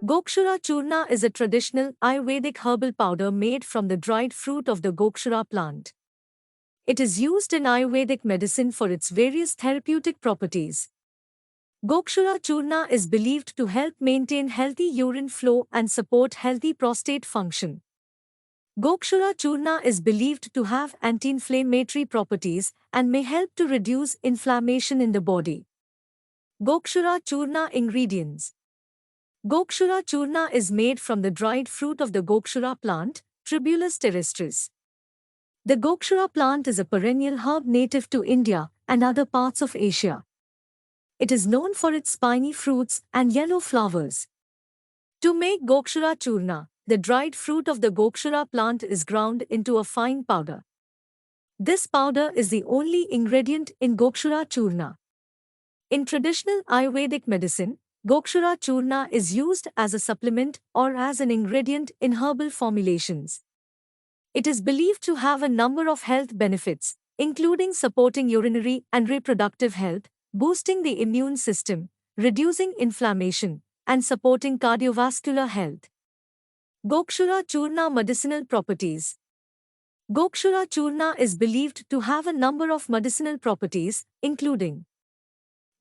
Gokshura Choorna is a traditional Ayurvedic herbal powder made from the dried fruit of the Gokshura plant. It is used in Ayurvedic medicine for its various therapeutic properties. Gokshura Choorna is believed to help maintain healthy urine flow and support healthy prostate function. Gokshura Choorna is believed to have anti-inflammatory properties and may help to reduce inflammation in the body. Gokshura Choorna ingredients. Gokshura Choorna is made from the dried fruit of the Gokshura plant, Tribulus terrestris. The Gokshura plant is a perennial herb native to India and other parts of Asia. It is known for its spiny fruits and yellow flowers. To make Gokshura Choorna, the dried fruit of the Gokshura plant is ground into a fine powder. This powder is the only ingredient in Gokshura Choorna. In traditional Ayurvedic medicine, Gokshura Choorna is used as a supplement or as an ingredient in herbal formulations. It is believed to have a number of health benefits, including supporting urinary and reproductive health, boosting the immune system, reducing inflammation, and supporting cardiovascular health. Gokshura Choorna medicinal properties. Gokshura Choorna is believed to have a number of medicinal properties, including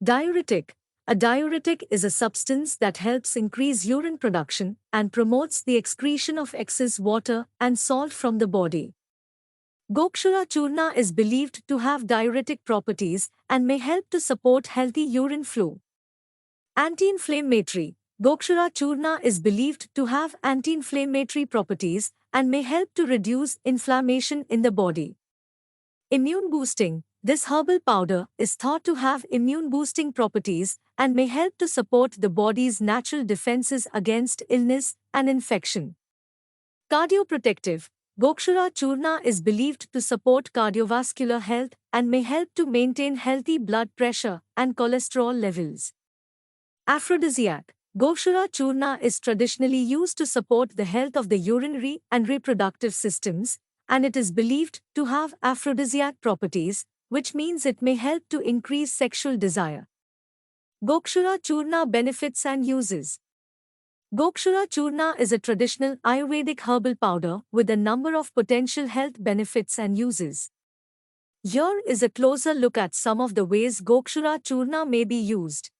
diuretic. A diuretic is a substance that helps increase urine production and promotes the excretion of excess water and salt from the body. Gokshura Choorna is believed to have diuretic properties and may help to support healthy urine flow. Anti-inflammatory. Gokshura Choorna is believed to have anti-inflammatory properties and may help to reduce inflammation in the body. Immune boosting. This herbal powder is thought to have immune-boosting properties and may help to support the body's natural defenses against illness and infection. Cardioprotective. Gokshura Choorna is believed to support cardiovascular health and may help to maintain healthy blood pressure and cholesterol levels. Aphrodisiac. Gokshura Choorna is traditionally used to support the health of the urinary and reproductive systems, and it is believed to have aphrodisiac properties, which means it may help to increase sexual desire. Gokshura Choorna benefits and uses. Gokshura Choorna is a traditional Ayurvedic herbal powder with a number of potential health benefits and uses. Here is a closer look at some of the ways Gokshura Choorna may be used.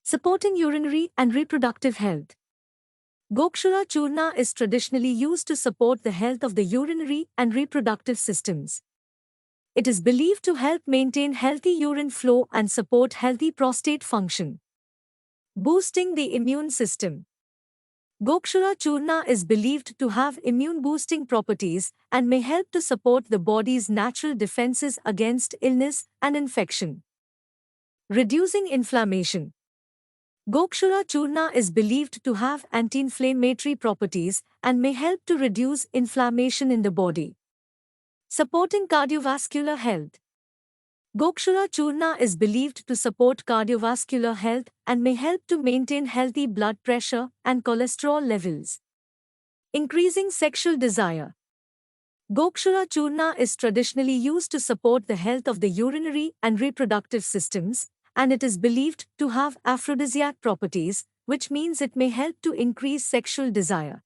Supporting urinary and reproductive health. Gokshura Choorna is traditionally used to support the health of the urinary and reproductive systems. It is believed to help maintain healthy urine flow and support healthy prostate function. Boosting the immune system. Gokshura Choorna is believed to have immune-boosting properties and may help to support the body's natural defenses against illness and infection. Reducing inflammation. Gokshura Choorna is believed to have anti-inflammatory properties and may help to reduce inflammation in the body. Supporting cardiovascular health. Gokshura Choorna is believed to support cardiovascular health and may help to maintain healthy blood pressure and cholesterol levels. Increasing sexual desire. Gokshura Choorna is traditionally used to support the health of the urinary and reproductive systems, and it is believed to have aphrodisiac properties, which means it may help to increase sexual desire.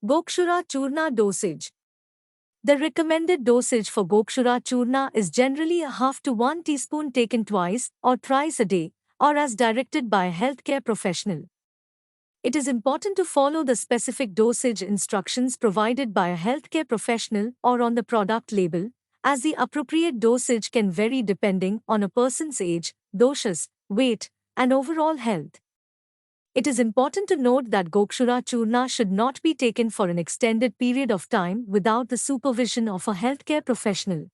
Gokshura Choorna dosage. The recommended dosage for Gokshura Choorna is generally a half to 1 teaspoon taken twice or thrice a day, or as directed by a healthcare professional. It is important to follow the specific dosage instructions provided by a healthcare professional or on the product label, as the appropriate dosage can vary depending on a person's age, doshas, weight, and overall health. It is important to note that Gokshura Choorna should not be taken for an extended period of time without the supervision of a healthcare professional.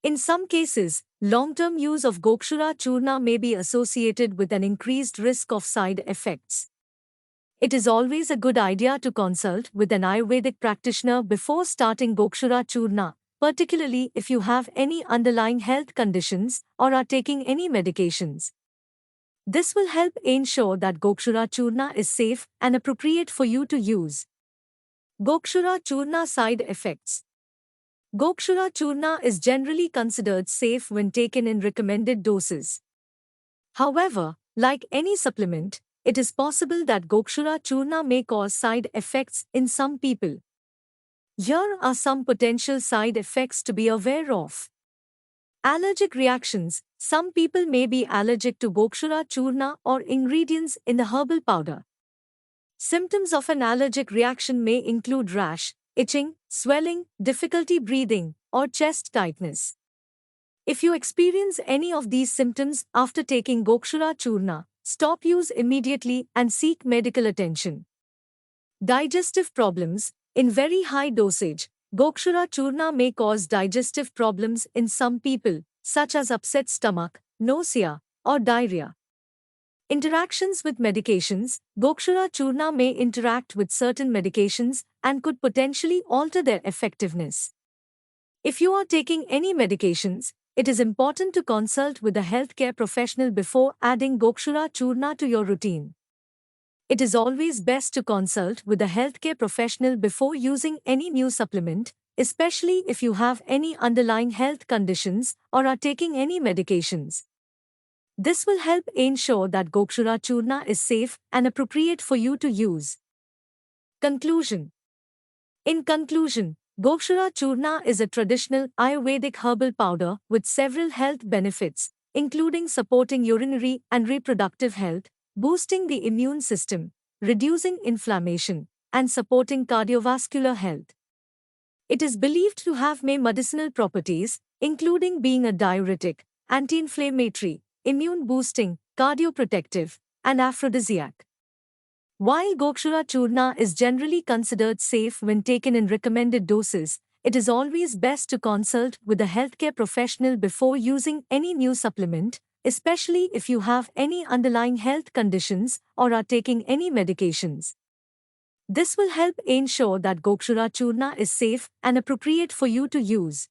In some cases, long-term use of Gokshura Choorna may be associated with an increased risk of side effects. It is always a good idea to consult with an Ayurvedic practitioner before starting Gokshura Choorna, particularly if you have any underlying health conditions or are taking any medications. This will help ensure that Gokshura Choorna is safe and appropriate for you to use. Gokshura Choorna side effects. Gokshura Choorna is generally considered safe when taken in recommended doses. However, like any supplement, it is possible that Gokshura Choorna may cause side effects in some people. Here are some potential side effects to be aware of. Allergic reactions. Some people may be allergic to Gokshura Choorna or ingredients in the herbal powder. Symptoms of an allergic reaction may include rash, itching, swelling, difficulty breathing, or chest tightness. If you experience any of these symptoms after taking Gokshura Choorna, stop use immediately and seek medical attention. Digestive problems. In very high dosage, Gokshura Choorna may cause digestive problems in some people, such as upset stomach, nausea, or diarrhea. Interactions with medications. Gokshura Choorna may interact with certain medications and could potentially alter their effectiveness. If you are taking any medications, it is important to consult with a healthcare professional before adding Gokshura Choorna to your routine. It is always best to consult with a healthcare professional before using any new supplement, especially if you have any underlying health conditions or are taking any medications. This will help ensure that Gokshura Choorna is safe and appropriate for you to use. Conclusion. In conclusion, Gokshura Choorna is a traditional Ayurvedic herbal powder with several health benefits, including supporting urinary and reproductive health, boosting the immune system, reducing inflammation, and supporting cardiovascular health. It is believed to have many medicinal properties, including being a diuretic, anti-inflammatory, immune-boosting, cardioprotective, and aphrodisiac. While Gokshura Choorna is generally considered safe when taken in recommended doses, it is always best to consult with a healthcare professional before using any new supplement, especially if you have any underlying health conditions or are taking any medications. This will help ensure that Gokshura Choorna is safe and appropriate for you to use.